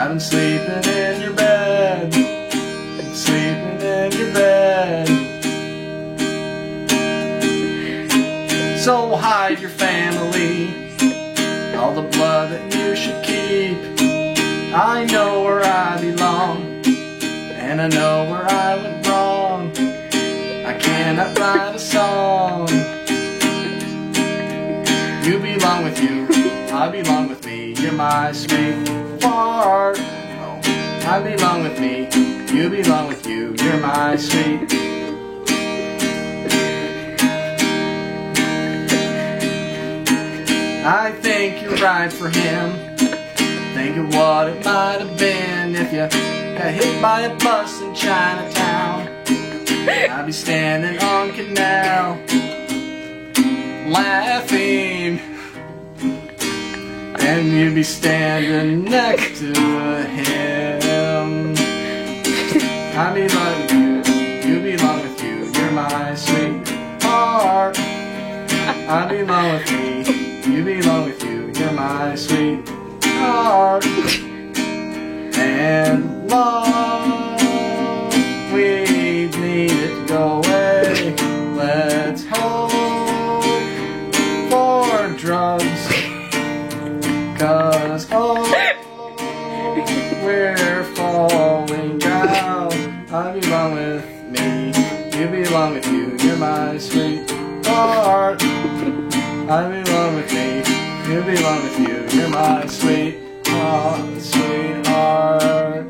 I've been sleeping in your bed, sleeping in your bed. So hide your family, all the blood that you should keep. I know where I belong, and I know where I went wrong. I cannot write a song. You belong with you, I belong with me. You're my sweetheart. I belong with me, you belong with you. You're my sweet. I think you're right for him. Think of what it might have been if you got hit by a bus in Chinatown. I'd be standing on Canal, laughing, and you'd be standing next to him. I belong with you belong with you. You're my sweetheart. I belong with me, you belong with you. You're my sweetheart. And love, we need it to go away. Let's hope for drugs, 'cause we're falling down. I belong with me, you belong with you. You're my sweetheart. I belong with me, you belong with you. You're my sweetheart, sweetheart.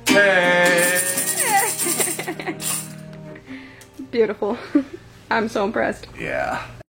Hey! Beautiful. I'm so impressed. Yeah.